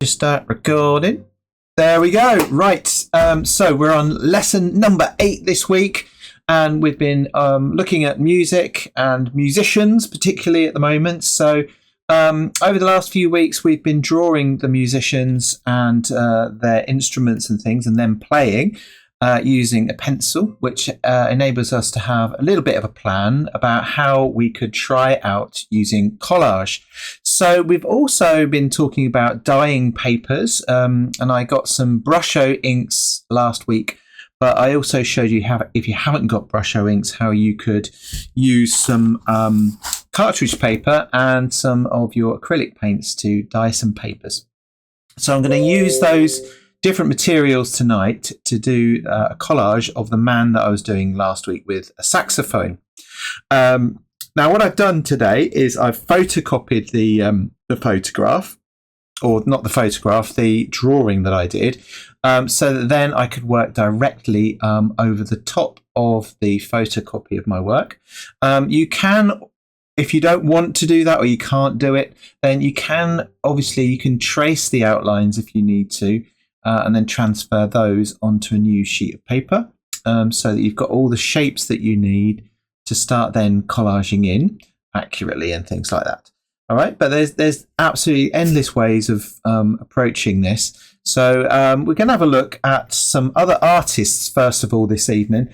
Just start recording. There we go. Right. So we're on lesson number 8 this week, and we've been looking at music and musicians, particularly at the moment. So over the last few weeks, we've been drawing the musicians and their instruments and things, and then playing using a pencil, which enables us to have a little bit of a plan about how we could try out using collage. So we've also been talking about dyeing papers, and I got some Brusho inks last week, but I also showed you how, if you haven't got Brusho inks, how you could use some cartridge paper and some of your acrylic paints to dye some papers. So I'm going to use those different materials tonight to do a collage of the man that I was doing last week with a saxophone. Now, what I've done today is I've photocopied the photograph, or not the photograph, the drawing that I did, so that then I could work directly over the top of the photocopy of my work. You can, if you don't want to do that or you can't do it, then you can trace the outlines if you need to, and then transfer those onto a new sheet of paper, so that you've got all the shapes that you need to start then collaging in accurately and things like that. All right, but there's absolutely endless ways of approaching this. So we're going to have a look at some other artists first of all this evening.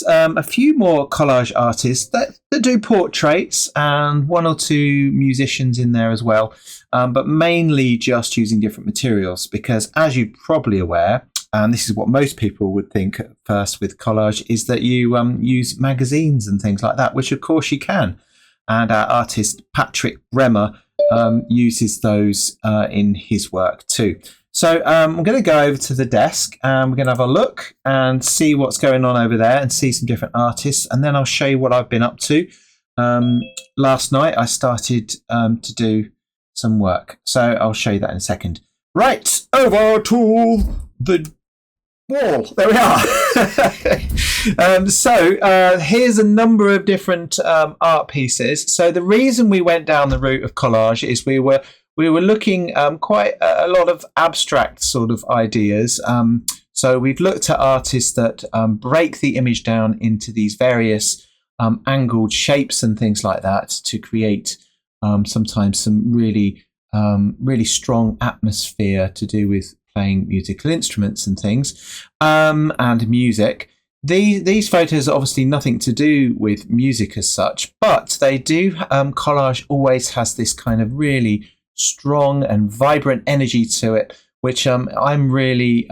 A few more collage artists that do portraits, and one or two musicians in there as well, but mainly just using different materials, because as you're probably aware, and this is what most people would think at first with collage, is that you use magazines and things like that, which of course you can. And our artist Patrick Bremer uses those in his work too. So I'm going to go over to the desk and we're going to have a look and see what's going on over there and see some different artists. And then I'll show you what I've been up to. Last night I started to do some work. So I'll show you that in a second. Right, over to the wall. There we are. So here's a number of different art pieces. So the reason we went down the route of collage is we were looking quite a lot of abstract sort of ideas. So we've looked at artists that break the image down into these various angled shapes and things like that to create sometimes some really strong atmosphere to do with playing musical instruments and things, and music. These photos are obviously nothing to do with music as such, but they do. Collage always has this kind of really strong and vibrant energy to it, which I'm really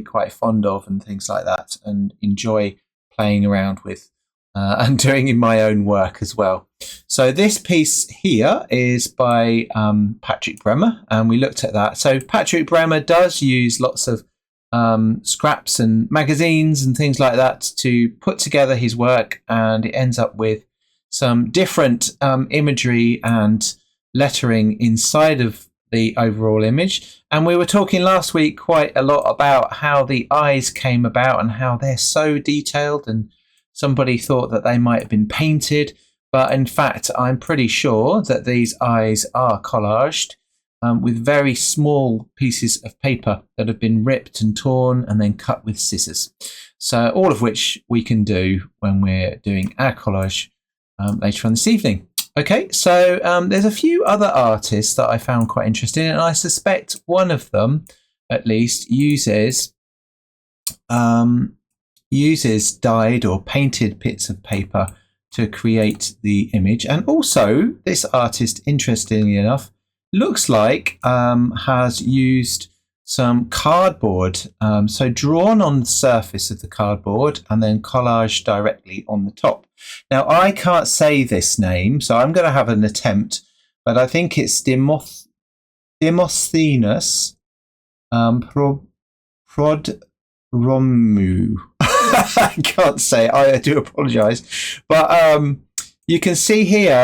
quite fond of and things like that, and enjoy playing around with and doing in my own work as well. So this piece here is by Patrick Bremer, and we looked at that. So Patrick Bremer does use lots of scraps and magazines and things like that to put together his work, and it ends up with some different imagery and lettering inside of the overall image. And we were talking last week quite a lot about how the eyes came about and how they're so detailed, and somebody thought that they might have been painted, but in fact I'm pretty sure that these eyes are collaged with very small pieces of paper that have been ripped and torn and then cut with scissors. So all of which we can do when we're doing our collage later on this evening. Okay, so there's a few other artists that I found quite interesting, and I suspect one of them at least uses dyed or painted bits of paper to create the image. And also this artist, interestingly enough, looks like has used some cardboard, so drawn on the surface of the cardboard and then collaged directly on the top. Now I can't say this name, so I'm going to have an attempt, but I think it's Demosthenes Prodromu. I can't say. I do apologise, but you can see here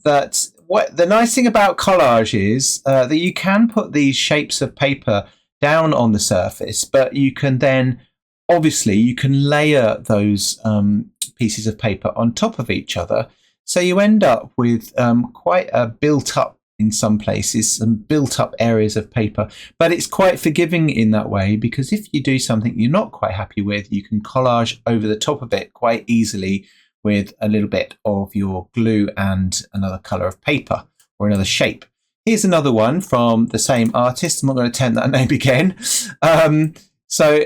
that what the nice thing about collage is that you can put these shapes of paper down on the surface, but you can then obviously you can layer those pieces of paper on top of each other, so you end up with quite a built-up in some places, some built up areas of paper, but it's quite forgiving in that way, because if you do something you're not quite happy with, you can collage over the top of it quite easily with a little bit of your glue and another color of paper or another shape. Here's another one from the same artist. I'm not going to attempt that name again. So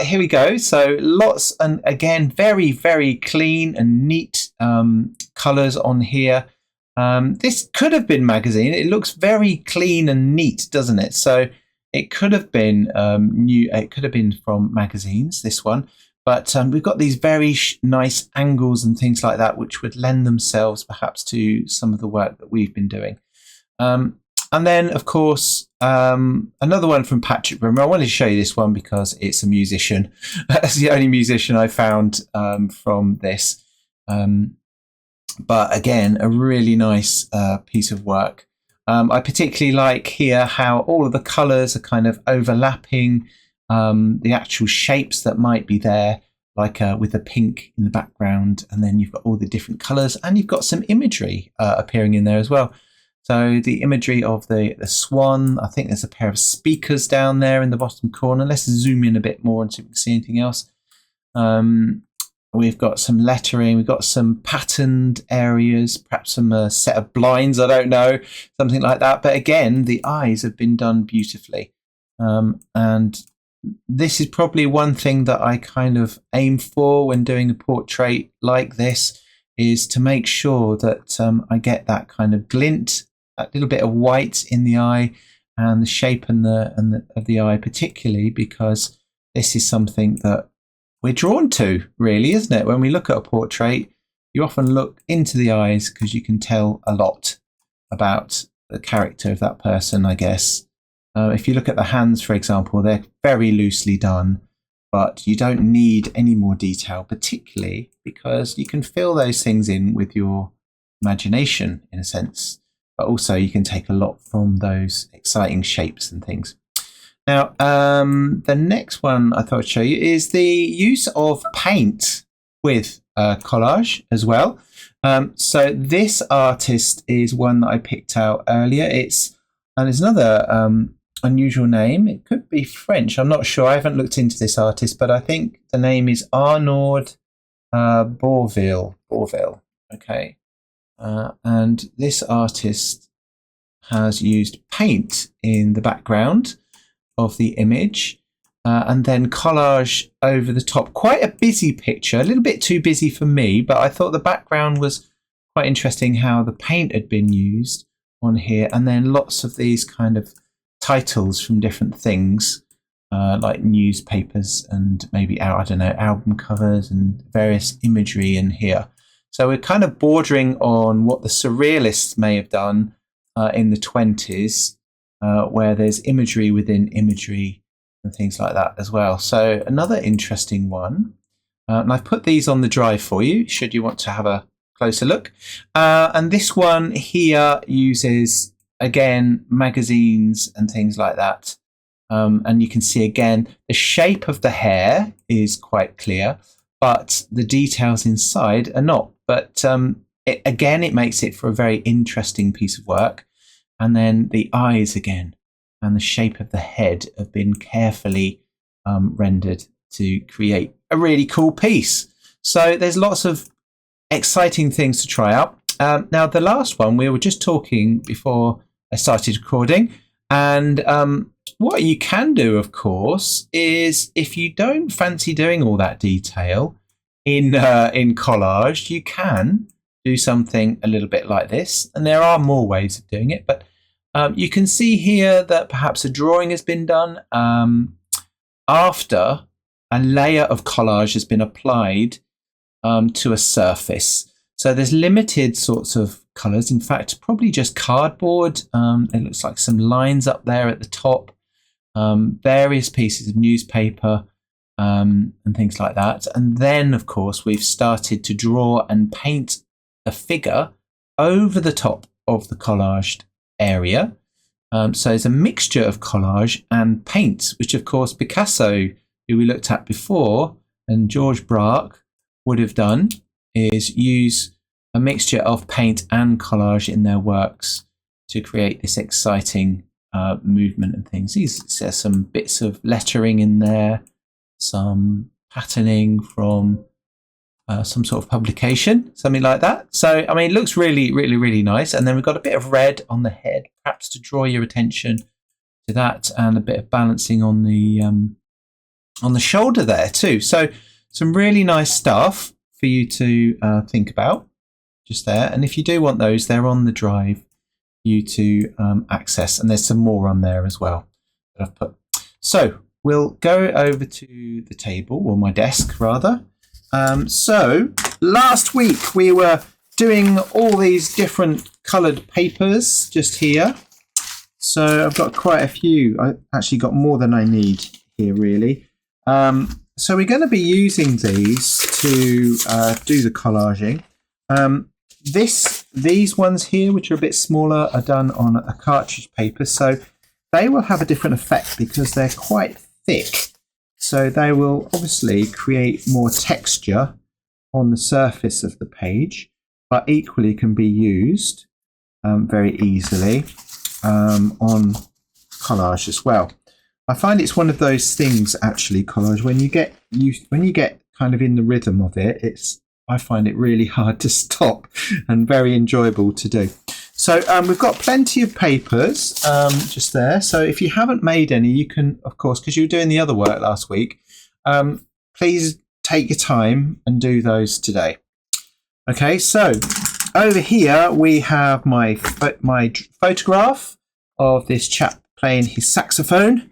here we go. So lots, and again, very, very clean and neat colors on here. This could have been magazine. It looks very clean and neat, doesn't it? So it could have been new. It could have been from magazines, this one. But we've got these very nice angles and things like that, which would lend themselves perhaps to some of the work that we've been doing. And then, of course, another one from Patrick Bremer. I wanted to show you this one because it's a musician. That's the only musician I found from this. But again, a really nice piece of work. I particularly like here how all of the colours are kind of overlapping the actual shapes that might be there, like with the pink in the background, and then you've got all the different colours, and you've got some imagery appearing in there as well. So the imagery of the swan, I think there's a pair of speakers down there in the bottom corner. Let's zoom in a bit more and see if we can see anything else. We've got some lettering, we've got some patterned areas, perhaps some set of blinds, I don't know, something like that. But again, the eyes have been done beautifully. And this is probably one thing that I kind of aim for when doing a portrait like this, is to make sure that I get that kind of glint, that little bit of white in the eye, and the shape of the eye particularly, because this is something that we're drawn to, really, isn't it? When we look at a portrait, you often look into the eyes because you can tell a lot about the character of that person, I guess. If you look at the hands, for example, they're very loosely done, but you don't need any more detail, particularly because you can fill those things in with your imagination, in a sense. But also you can take a lot from those exciting shapes and things. Now, the next one I thought I'd show you is the use of paint with collage as well. So this artist is one that I picked out earlier. And there's another unusual name. It could be French. I'm not sure. I haven't looked into this artist, but I think the name is Arnaud Bourville. Okay. And this artist has used paint in the background of the image, and then collage over the top. Quite a busy picture, a little bit too busy for me, but I thought the background was quite interesting, how the paint had been used on here, and then lots of these kind of titles from different things, like newspapers and maybe, I don't know, album covers and various imagery in here. So we're kind of bordering on what the surrealists may have done in the 20s, where there's imagery within imagery and things like that as well. So another interesting one. And I've put these on the drive for you, should you want to have a closer look. And this one here uses, again, magazines and things like that. And you can see, again, the shape of the hair is quite clear, but the details inside are not. But again, it makes it for a very interesting piece of work. And then the eyes again, and the shape of the head have been carefully rendered to create a really cool piece. So there's lots of exciting things to try out. Now, the last one, we were just talking before I started recording, and what you can do, of course, is if you don't fancy doing all that detail in collage, you can do something a little bit like this. And there are more ways of doing it, but you can see here that perhaps a drawing has been done after a layer of collage has been applied to a surface. So there's limited sorts of colours. In fact, probably just cardboard. It looks like some lines up there at the top, various pieces of newspaper, and things like that. And then, of course, we've started to draw and paint a figure over the top of the collaged area. So it's a mixture of collage and paint, which, of course, Picasso, who we looked at before, and George Braque would have done, is use a mixture of paint and collage in their works to create this exciting movement and things. There's some bits of lettering in there, some patterning from some sort of publication, something like that. So, I mean, it looks really, really, really nice. And then we've got a bit of red on the head, perhaps to draw your attention to that, and a bit of balancing on the shoulder there too. So some really nice stuff for you to think about just there. And if you do want those, they're on the drive for you to access. And there's some more on there as well that I've put. So we'll go over to the table, or my desk rather. So last week we were doing all these different coloured papers just here. So I've got quite a few. I actually got more than I need here, really. So we're going to be using these to do the collaging. These ones here, which are a bit smaller, are done on a cartridge paper. So they will have a different effect because they're quite thick. So they will obviously create more texture on the surface of the page, but equally can be used very easily on collage as well. I find it's one of those things, actually, collage, when you get kind of in the rhythm of it, I find it really hard to stop and very enjoyable to do. So we've got plenty of papers just there. So if you haven't made any, you can, of course, because you were doing the other work last week, please take your time and do those today. Okay, so over here we have my photograph of this chap playing his saxophone.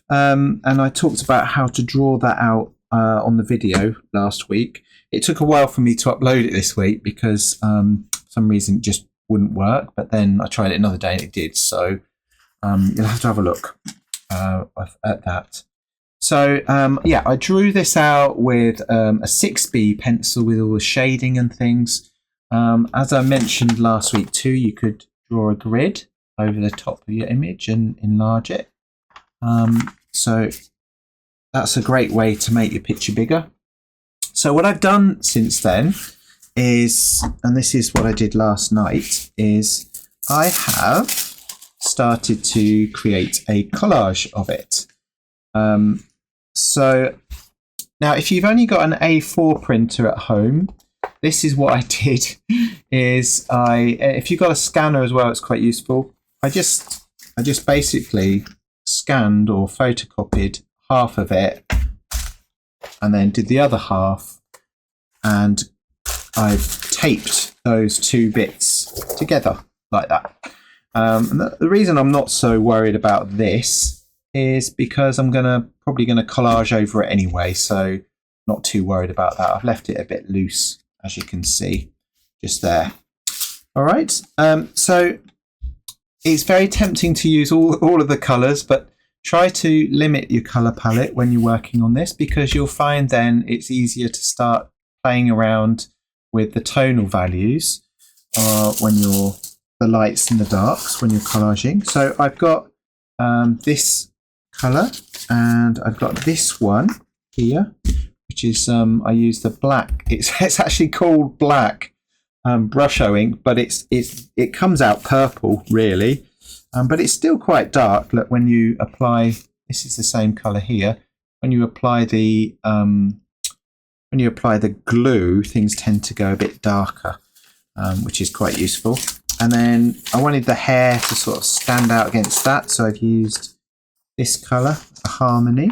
And I talked about how to draw that out on the video last week. It took a while for me to upload it this week because for some reason it just wouldn't work, but then I tried it another day and it did. So you'll have to have a look at that. So yeah, I drew this out with a 6B pencil with all the shading and things. As I mentioned last week too, you could draw a grid over the top of your image and enlarge it. So that's a great way to make your picture bigger. So what I've done since then is, and this is what I did last night, is I have started to create a collage of it. So now if you've only got an A4 printer at home, this is what I did, is if you've got a scanner as well, it's quite useful. I just basically scanned or photocopied half of it and then did the other half, and I've taped those two bits together like that. And the reason I'm not so worried about this is because I'm probably gonna collage over it anyway, so not too worried about that. I've left it a bit loose, as you can see, just there. All right, so it's very tempting to use all of the colours, but try to limit your colour palette when you're working on this, because you'll find then it's easier to start playing around with the tonal values when you're the lights and the darks when you're collaging. So I've got this colour, and I've got this one here, which is I use the black. It's actually called black brusho ink, but it comes out purple really. But it's still quite dark. Look, when you apply, this is the same colour here. When you apply the glue, things tend to go a bit darker, which is quite useful. And then I wanted the hair to sort of stand out against that, so I've used this colour, a harmony.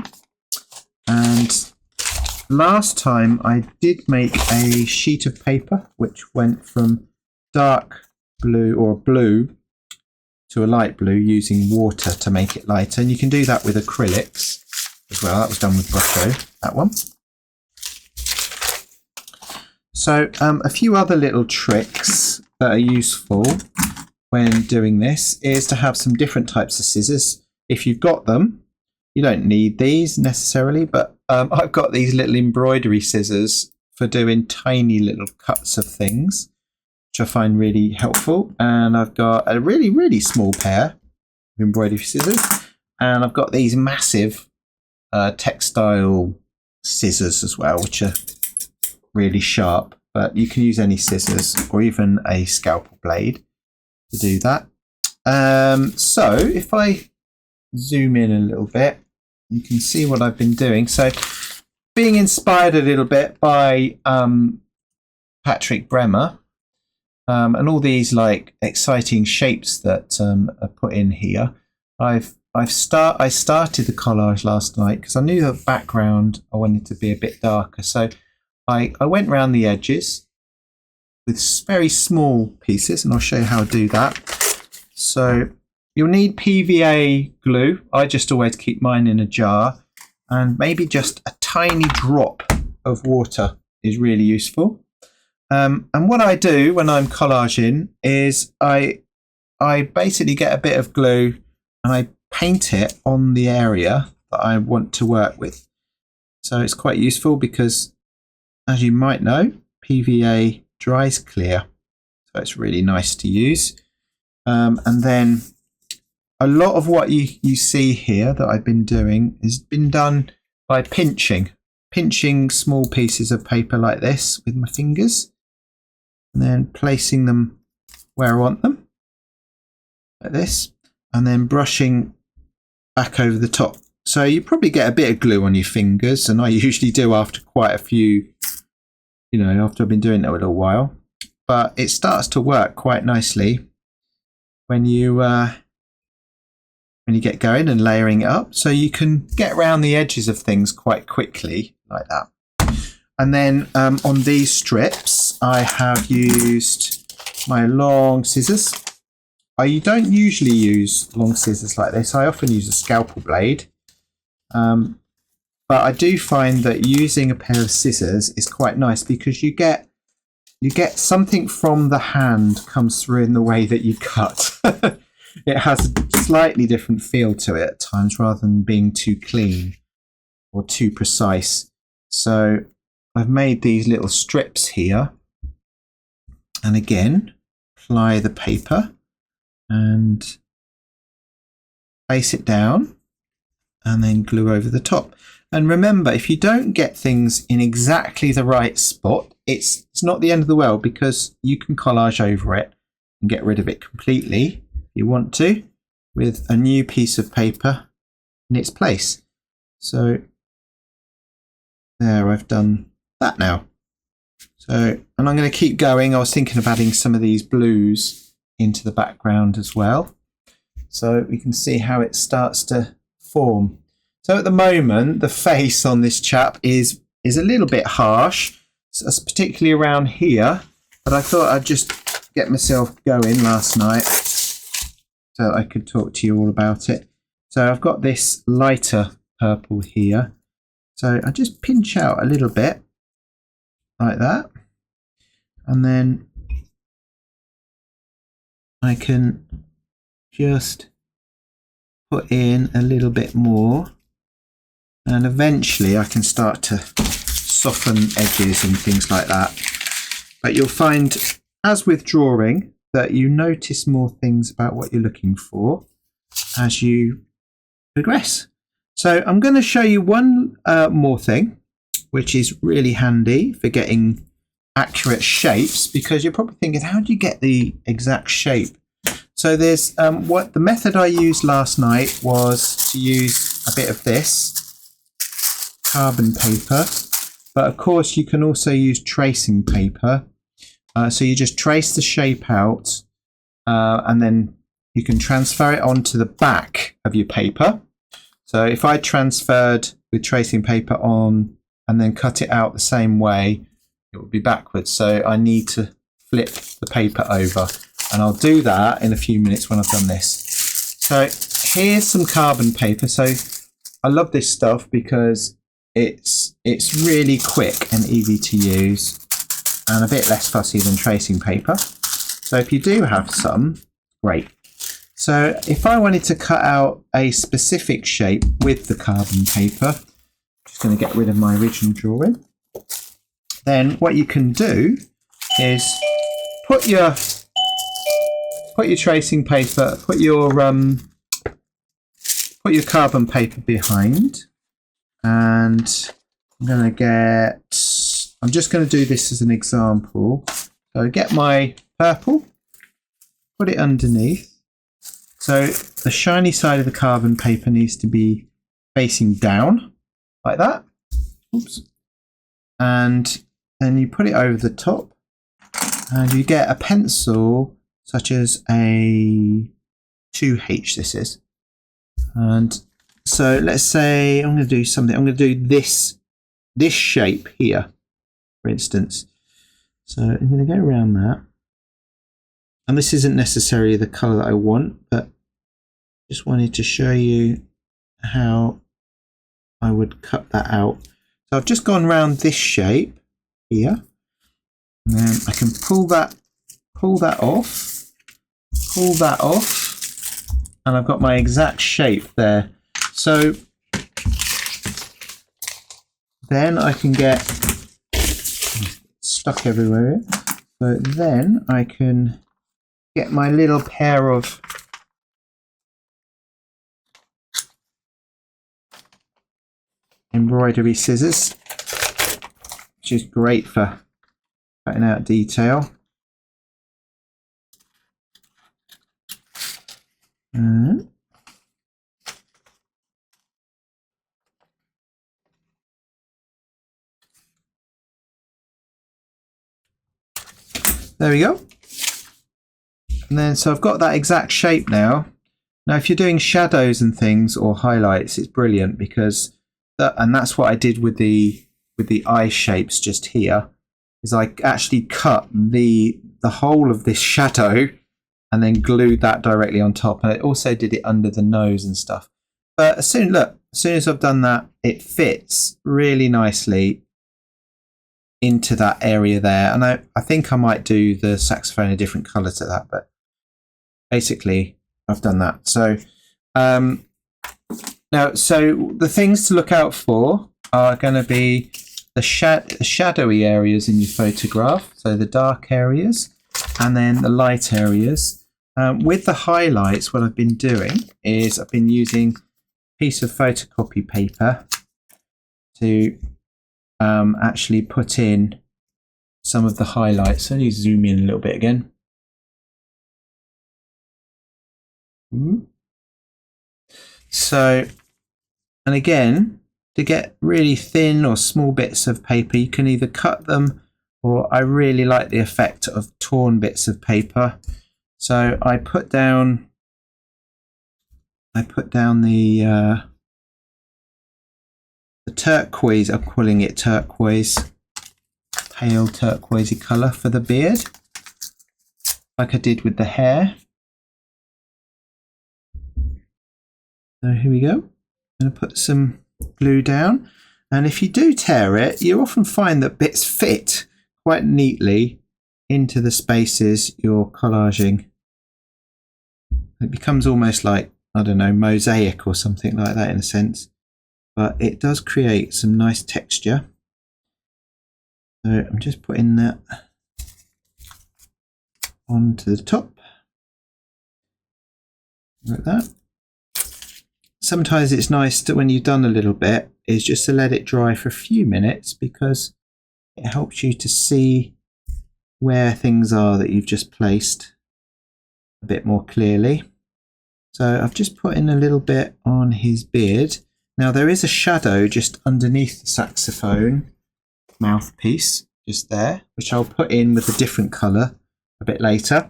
And last time I did make a sheet of paper which went from dark blue or blue to a light blue using water to make it lighter, and you can do that with acrylics as well. That was done with brusho, that one. So a few other little tricks that are useful when doing this is to have some different types of scissors. If you've got them, you don't need these necessarily, but I've got these little embroidery scissors for doing tiny little cuts of things, which I find really helpful. And I've got a really, really small pair of embroidery scissors, and I've got these massive textile scissors as well, which are really sharp, but you can use any scissors or even a scalpel blade to do that. So if I zoom in a little bit, you can see what I've been doing. So being inspired a little bit by Patrick Bremer and all these like exciting shapes that are put in here. I started the collage last night because I knew the background I wanted to be a bit darker. So I went around the edges with very small pieces, and I'll show you how to do that. So you'll need PVA glue. I just always keep mine in a jar, and maybe just a tiny drop of water is really useful. And what I do when I'm collaging is I basically get a bit of glue and I paint it on the area that I want to work with. So it's quite useful because, as you might know, PVA dries clear. So it's really nice to use. And then a lot of what you see here that I've been doing has been done by pinching small pieces of paper like this with my fingers, and then placing them where I want them, like this, and then brushing back over the top. So you probably get a bit of glue on your fingers, and I usually do after quite a few, after I've been doing it a little while. But it starts to work quite nicely when you get going and layering it up. So you can get around the edges of things quite quickly like that. And then on these strips, I have used my long scissors. I don't usually use long scissors like this. I often use a scalpel blade. But I do find that using a pair of scissors is quite nice because you get something from the hand comes through in the way that you cut. It has a slightly different feel to it at times rather than being too clean or too precise. So I've made these little strips here, and again apply the paper and place it down and then glue over the top. And remember, if you don't get things in exactly the right spot, it's not the end of the world, because you can collage over it and get rid of it completely if you want to with a new piece of paper in its place. So there, I've done that now. So, and I'm going to keep going. I was thinking of adding some of these blues into the background as well, so we can see how it starts to form. So at the moment, the face on this chap is a little bit harsh, particularly around here, but I thought I'd just get myself going last night so I could talk to you all about it. So I've got this lighter purple here. So I just pinch out a little bit like that, and then I can just put in a little bit more, and eventually I can start to soften edges and things like that. But you'll find, as with drawing, that you notice more things about what you're looking for as you progress. So I'm going to show you one more thing, which is really handy for getting accurate shapes, because you're probably thinking, how do you get the exact shape? So there's what the method I used last night was to use a bit of this carbon paper, but of course you can also use tracing paper. So you just trace the shape out, and then you can transfer it onto the back of your paper. So if I transferred with tracing paper on and then cut it out the same way, it would be backwards. So I need to flip the paper over, and I'll do that in a few minutes when I've done this. So here's some carbon paper. So I love this stuff because it's really quick and easy to use, and a bit less fussy than tracing paper. So if you do have some, great. So if I wanted to cut out a specific shape with the carbon paper, I'm just going to get rid of my original drawing. Then what you can do is put your tracing paper, put your carbon paper behind, and I'm just going to do this as an example. So I get my purple, put it underneath, So the shiny side of the carbon paper needs to be facing down like that. Oops. And then you put it over the top and you get a pencil such as a 2H this is. And so let's say I'm going to do something. I'm going to do this shape here, for instance. So I'm going to go around that. And this isn't necessarily the colour that I want, but just wanted to show you how I would cut that out. So I've just gone around this shape here. And then I can pull that off, and I've got my exact shape there. So then I can get stuck everywhere. So then I can get my little pair of embroidery scissors, which is great for cutting out detail. There we go. And then so I've got that exact shape now. Now if you're doing shadows and things or highlights, it's brilliant because that's what I did with the eye shapes just here, is I actually cut the whole of this shadow and then glued that directly on top, and I also did it under the nose and stuff. But as soon as I've done that, it fits really nicely into that area there. And I think I might do the saxophone a different colour to that, but basically I've done that. So now, so the things to look out for are going to be the shadowy areas in your photograph, so the dark areas, and then the light areas. With the highlights, what I've been doing is I've been using a piece of photocopy paper to actually put in some of the highlights. So I need to zoom in a little bit again. So, and again, to get really thin or small bits of paper, you can either cut them, or I really like the effect of torn bits of paper. So I put down the turquoise, I'm calling it turquoise, pale turquoisey colour for the beard, like I did with the hair. So here we go. I'm going to put some glue down, and if you do tear it, you often find that bits fit quite neatly into the spaces you're collaging. It becomes almost like, I don't know, mosaic or something like that in a sense, but it does create some nice texture. So I'm just putting that onto the top like that. Sometimes it's nice to, when you've done a little bit, is just to let it dry for a few minutes, because it helps you to see where things are that you've just placed a bit more clearly. So I've just put in a little bit on his beard. Now there is a shadow just underneath the saxophone mouthpiece, just there, which I'll put in with a different colour a bit later.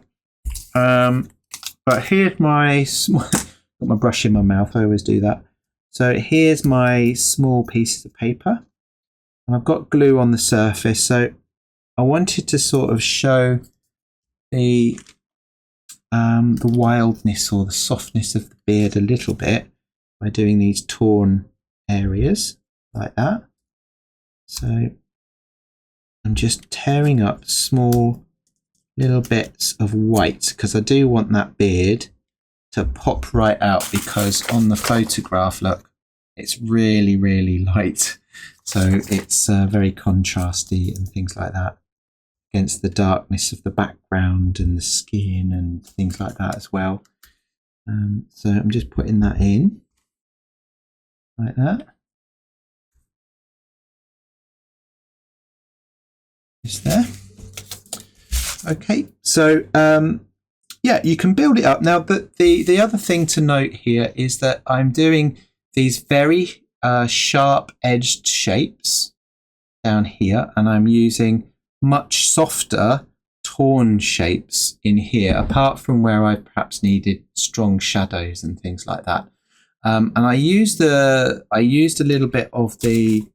But here's my small, got my brush in my mouth, I always do that. So here's my small pieces of paper, and I've got glue on the surface. So I wanted to sort of show the wildness or the softness of the beard a little bit by doing these torn areas like that. So I'm just tearing up small little bits of white, because I do want that beard to pop right out, because on the photograph, look, it's really, really light. So it's very contrasty and things like that, against the darkness of the background and the skin and things like that as well. So I'm just putting that in like that. Just there. Okay, so yeah, you can build it up. Now, the other thing to note here is that I'm doing these very sharp edged shapes down here, and I'm using much softer torn shapes in here, apart from where I perhaps needed strong shadows and things like that. And I used a little bit of the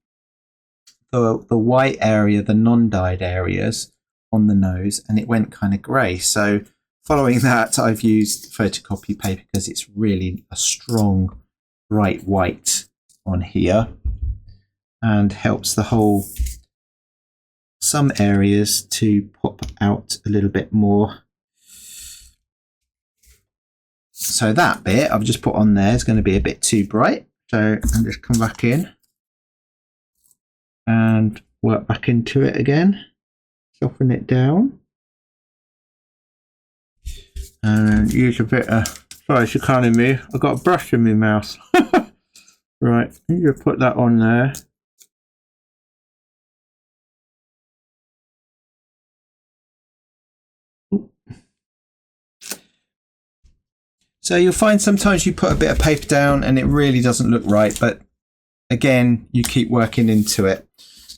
white area, the non-dyed areas on the nose, and it went kind of grey. So following that, I've used photocopy paper because it's really a strong bright white on here, and helps the whole, some areas to pop out a little bit more. So that bit I've just put on there is going to be a bit too bright. So I'll just come back in and work back into it again. Soften it down. And use a bit of, sorry, you can't hear me. I've got a brush in my mouth. Right, you put that on there. So you'll find sometimes you put a bit of paper down and it really doesn't look right, but again, you keep working into it.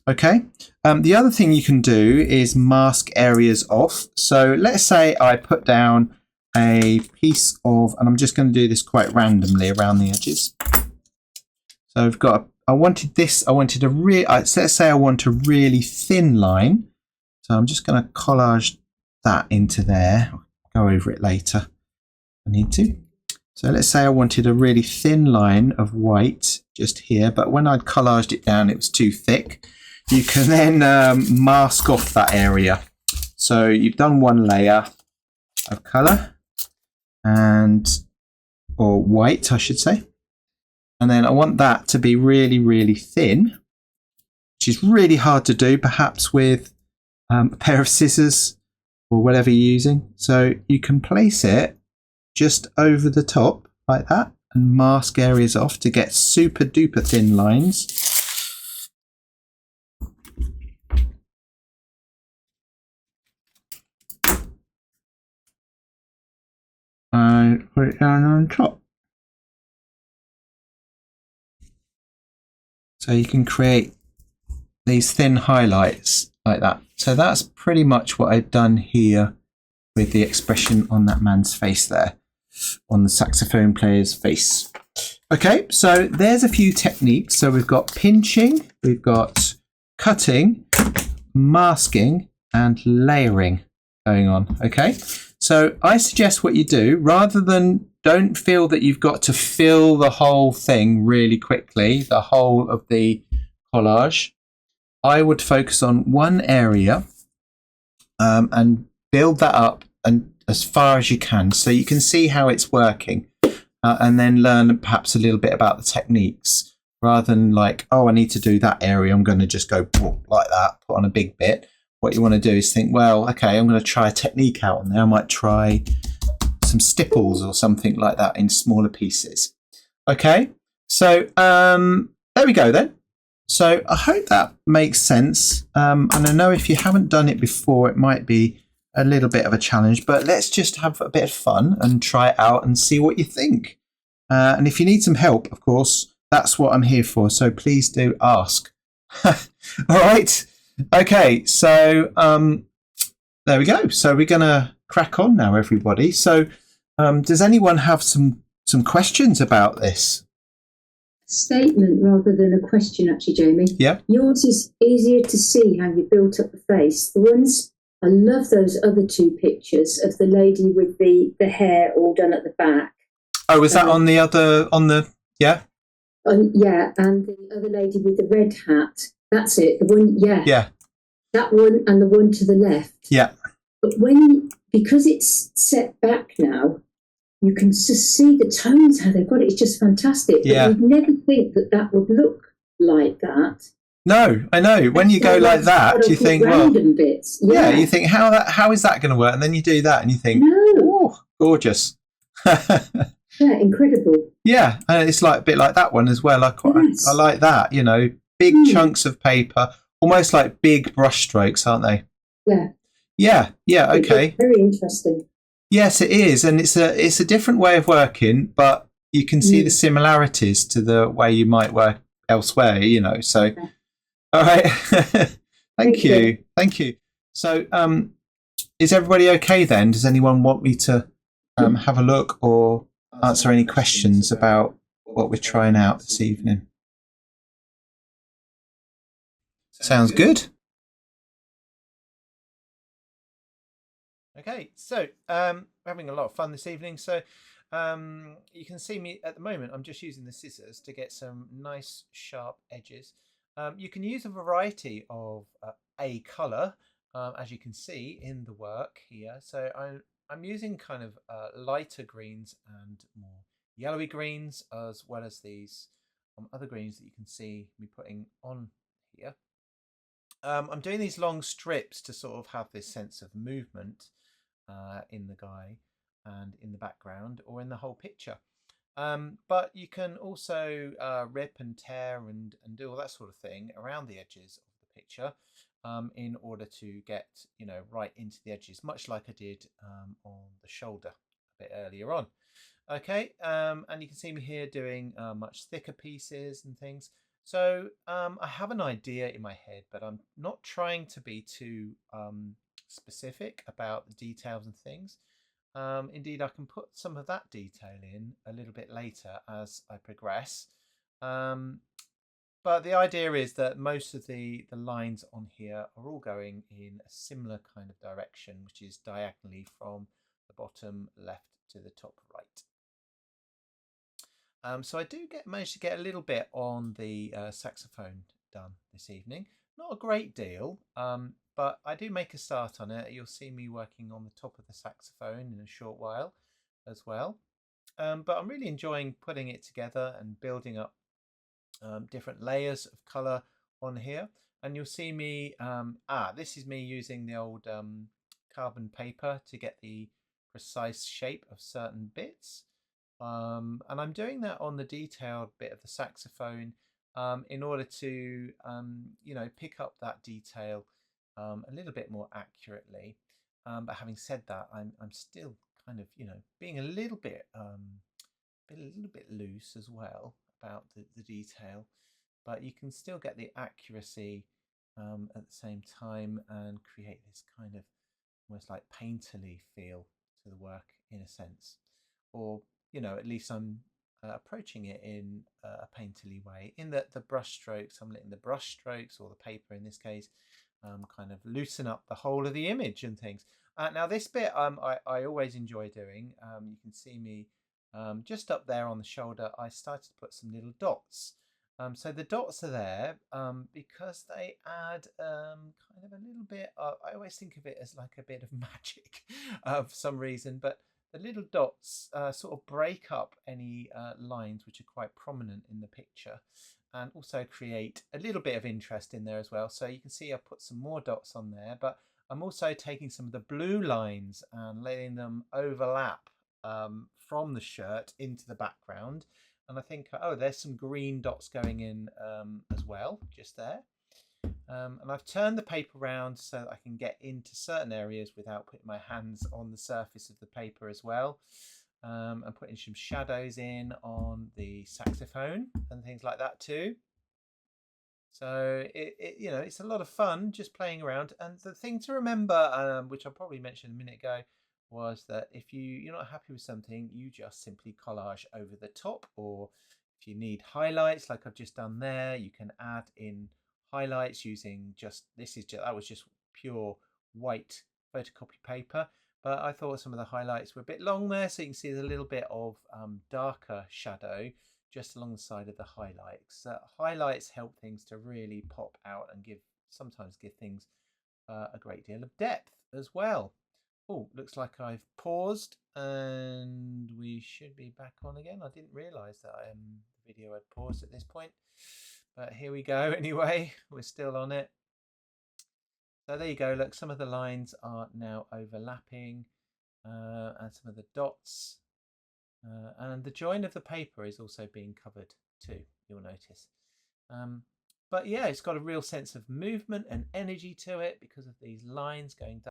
Okay. The other thing you can do is mask areas off. So let's say I put down a piece of, and I'm just going to do this quite randomly around the edges. So I've got, let's say I want a really thin line. So I'm just going to collage that into there. I'll go over it later. I need to. So let's say I wanted a really thin line of white just here, but when I'd collaged it down, it was too thick. You can then mask off that area. So you've done one layer of colour, or white, I should say. And then I want that to be really, really thin, which is really hard to do, perhaps with a pair of scissors or whatever you're using. So you can place it just over the top like that and mask areas off to get super duper thin lines. And put it down on top. So you can create these thin highlights like that. So that's pretty much what I've done here with the expression on that man's face there, on the saxophone player's face. Okay, so there's a few techniques. So we've got pinching, we've got cutting, masking, and layering going on. Okay, so I suggest what you do, rather than, don't feel that you've got to fill the whole thing really quickly, the whole of the collage. I would focus on one area and build that up and as far as you can, so you can see how it's working, and then learn perhaps a little bit about the techniques, rather than like, oh, I need to do that area, I'm going to just go like that, put on a big bit. What you want to do is think, well, okay, I'm going to try a technique out on there. I might try some stipples or something like that in smaller pieces. Okay, so there we go then. So I hope that makes sense. And I know if you haven't done it before, it might be a little bit of a challenge, but let's just have a bit of fun and try it out and see what you think. And if you need some help, of course, that's what I'm here for. So please do ask. All right. Okay. So there we go. So we're going to crack on now, everybody. So does anyone have some questions about this? Statement rather than a question, actually, Jamie. Yeah. Yours is easier to see how you built up the face. The ones, I love those other two pictures of the lady with the hair all done at the back. Oh, was that on the yeah? Yeah, and the other lady with the red hat. That's it. The one, yeah. Yeah. That one and the one to the left. Yeah. But because it's set back now, you can just see the tones, how they've got it. It's just fantastic. Yeah. But you'd never think that would look like that. No, I know. When you go like that, you think, well, bits. Yeah. You think, how is that going to work? And then you do that and you think, oh, gorgeous. Yeah, incredible. Yeah, and it's like a bit like that one as well. I like that, big chunks of paper, almost like big brush strokes, aren't they? Yeah. Yeah, okay. Very interesting. Yes, it is, and it's a different way of working, but you can see the similarities to the way you might work elsewhere. You know, so all right. Thank you. So, is everybody okay then? Does anyone want me to have a look or answer any questions about what we're trying out this evening? Sounds good. Okay, so we're having a lot of fun this evening. So you can see me at the moment. I'm just using the scissors to get some nice sharp edges. You can use a variety of a colour, as you can see in the work here. So I'm using kind of lighter greens and more yellowy greens, as well as these other greens that you can see me putting on here. I'm doing these long strips to sort of have this sense of movement in the guy and in the background or in the whole picture. But you can also rip and tear and do all that sort of thing around the edges of the picture in order to get, you know, right into the edges, much like I did on the shoulder a bit earlier on. Okay, and you can see me here doing much thicker pieces and things. So I have an idea in my head, but I'm not trying to be too specific about the details and things. Indeed, I can put some of that detail in a little bit later as I progress. But the idea is that most of the lines on here are all going in a similar kind of direction, which is diagonally from the bottom left to the top right. So I do manage to get a little bit on the saxophone done this evening. Not a great deal, but I do make a start on it. You'll see me working on the top of the saxophone in a short while as well. But I'm really enjoying putting it together and building up different layers of colour on here. And you'll see me, this is me using the old carbon paper to get the precise shape of certain bits. And I'm doing that on the detailed bit of the saxophone in order to, you know, pick up that detail a little bit more accurately. But having said that, I'm still kind of, you know, being a little bit loose as well about the detail, but you can still get the accuracy at the same time and create this kind of almost like painterly feel to the work in a sense, or you know, at least I'm approaching it in a painterly way, in that the brush strokes, I'm letting the brush strokes, or the paper in this case, kind of loosen up the whole of the image and things. Now this bit I always enjoy doing. You can see me just up there on the shoulder. I started to put some little dots. So the dots are there because they add kind of a little bit. I always think of it as like a bit of magic for some reason, but the little dots sort of break up any lines which are quite prominent in the picture, and also create a little bit of interest in there as well. So you can see I've put some more dots on there, but I'm also taking some of the blue lines and letting them overlap from the shirt into the background. And I think, oh, there's some green dots going in as well, just there. And I've turned the paper around so that I can get into certain areas without putting my hands on the surface of the paper as well. I'm putting some shadows in on the saxophone and things like that too. So you know, it's a lot of fun just playing around. And the thing to remember, which I probably mentioned a minute ago, was that if you're not happy with something, you just simply collage over the top. Or if you need highlights, like I've just done there, you can add in highlights using that was just pure white photocopy paper. But I thought some of the highlights were a bit long there, so you can see there's a little bit of darker shadow just along the side of the highlights. Highlights help things to really pop out and sometimes give things a great deal of depth as well. Oh, looks like I've paused and we should be back on again. I didn't realise that the video had paused at this point, but here we go anyway. We're still on it. So there you go. Look, some of the lines are now overlapping and some of the dots. And the join of the paper is also being covered too, you'll notice. But yeah, it's got a real sense of movement and energy to it because of these lines going down.